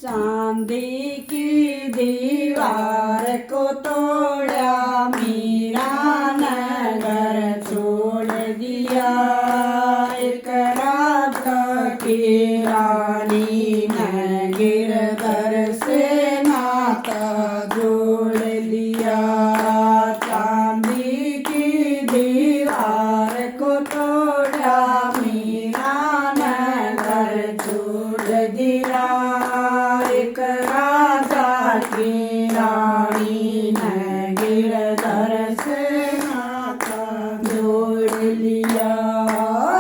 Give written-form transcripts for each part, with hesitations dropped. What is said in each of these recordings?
चांदी की दीवार को तोड़ा, मीरा नगर छोड़ दिया। एक राजा की रानी ने गिरधर से नाता जोड़ लिया। चांदी की दीवार को तोड़ा, मीरा नगर छोड़ दिया। एक राजा की रानी ने गिरधर से नाता जोड़ लिया।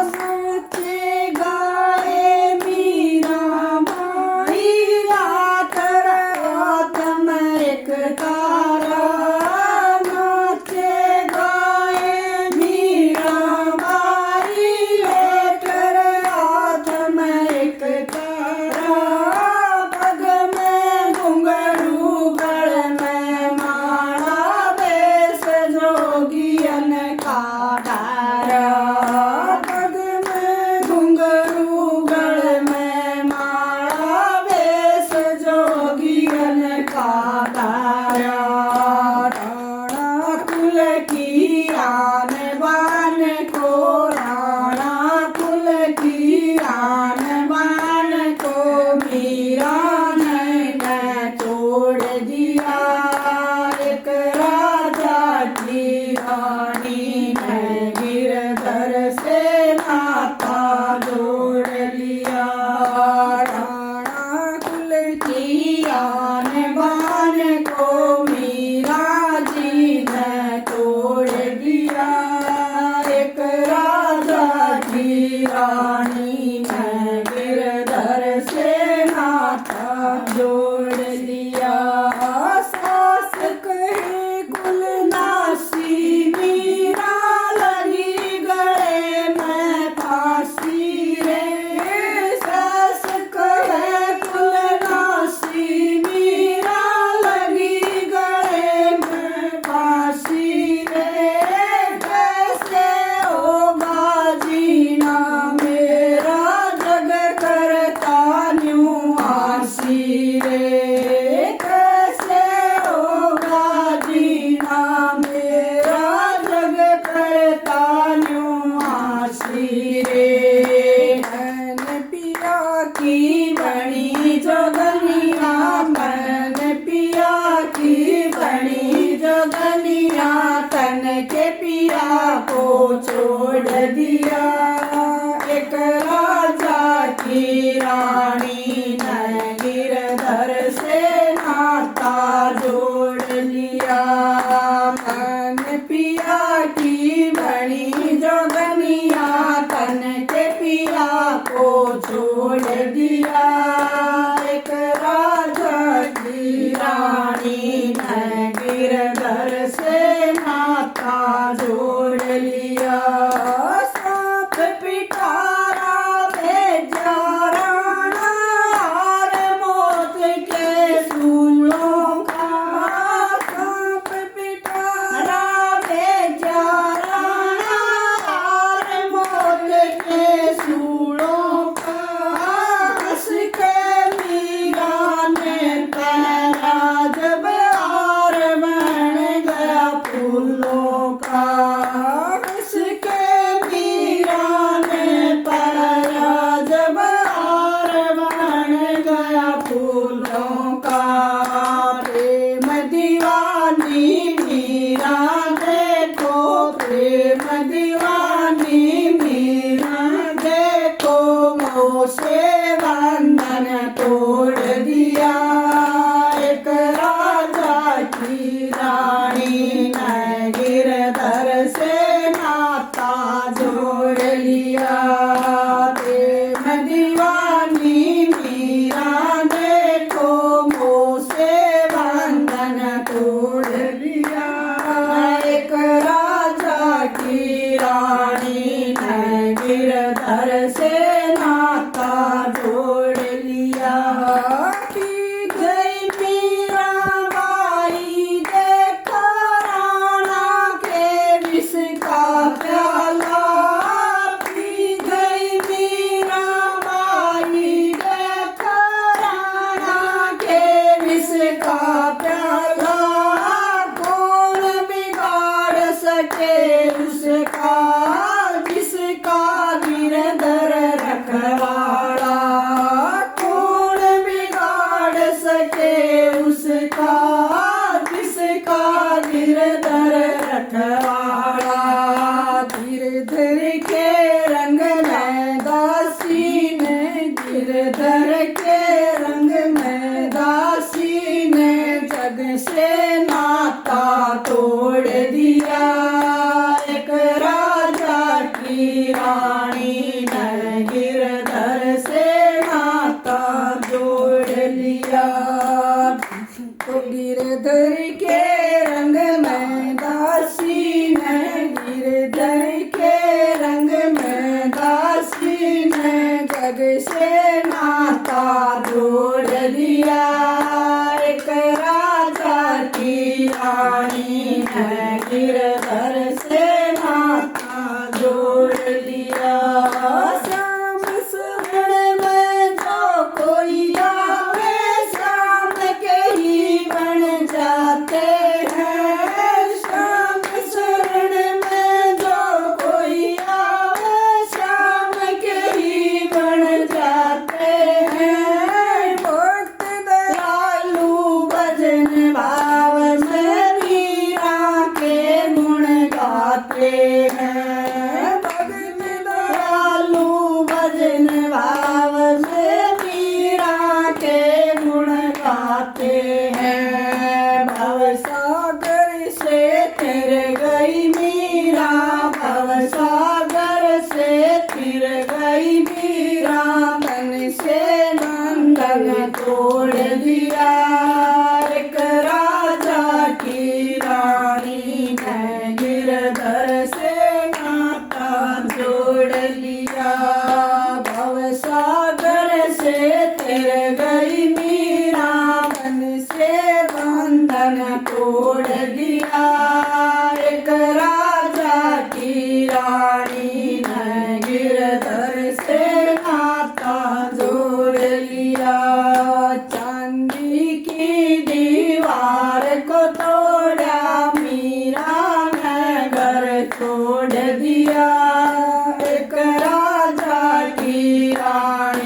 सोचे गाए मीरा बाई, रात रात में एक तारा। नाचे गाए मीरा बाई, लेकर रात में एक तारा। पग में घुंघरू, गल में माला, बेस जोगियन का डारा। पग में घुंघरू, गल में माला, बेस जोगियन का डारा। राणा कुल की आन बान को, राणा कुल की आन बान को मीरा ने तोड़ दिया। एक राजा की रानी ने गिरधर से नाता जोड़ लिया। राणा कुल की आन बान को मीरा जी ने तोड़ दिया। एक राजा की रानी ने गिरधर से नाता जोड़ लिया। सास कहे कुलनासी, मीरा लगी गले में फांसी रे। सास कहे कुलनासी, मीरा लगी गले में फांसी रे। कैसे होगा जीना मेरा, जग करता न्यू आसी रे। कैसे होगा जीना मेरा, जग करता न्यू आसी रे। मैंने पिया की बड़ी जोगनिया, मैंने पिया की बड़ी जोगनिया, तन के पिया को छोड़ दिया। एक राजा की रानी ने गिरधर से नाता जोड़ लिया। मैंने पिया की बड़ी जोगनिया, तन के पिया को छोड़ दिया। एक राजा की रानी ने गिरधर से नाता जोड़ लिया। सांप पिटारा भेजा राणा, और मौत के सूलों का। सांप पिटारा भेजा राणा, और मौत के सूलों का। हंस के मीरा ने पहरा जब, और बन गया फूलों का। हंस के मीरा ने पहरा जब, और बन गया फूलों का। प्रेम दीवानी मीरा देखो, प्रेम दीवानी मीरा देखो, मोह से बंधन तोड़ दिया। एक राजा की रानी ने गिरधर से नाता जोड़ लिया। प्रेम दीवानी मीरा देखो, मोह से बंधन तोड़ लिया। एक राजा की रानी ने गिरधर से नाता जोड़ लिया। की गिरधर के रंग में दासी ने जग से नाता तोड़ दिया। एक राजा की रानी ने गिरधर से नाता जोड़ लिया। तो गिरधर के रंग में दासी ने गिरधर के रंग में दासी ने जग से नाता जोड़ लिया। एक राजा की रानी ने गिरधर से नाता जोड़ लिया। श्याम शरण में जो कोई आवे श्याम के ही बन जाते हैं। श्याम शरण में जो कोई आवे श्याम के ही बन जाते हैं। भक्त दयालु भजन भाव में मीरा के गुण गाते हैं। भक्त दयालु भजन भाव में मीरा के गुण गाते हैं। भव सागर से तर गई मीरा, भव सागर से फिर गई मीरा, मन से बंधन तोड़ दिया। एक राजा की रानी ने गिरधर से नाता जोड़ लिया। भव सागर से तर गई मीरा, मन से बंधन तोड़ दिया। एक राजा की रानी ने गिरधर से नाता जोड़ लिया। चांदी की दीवार को तोड़ा मीरा ने घर छोड़ दिया। एक राजा की रानी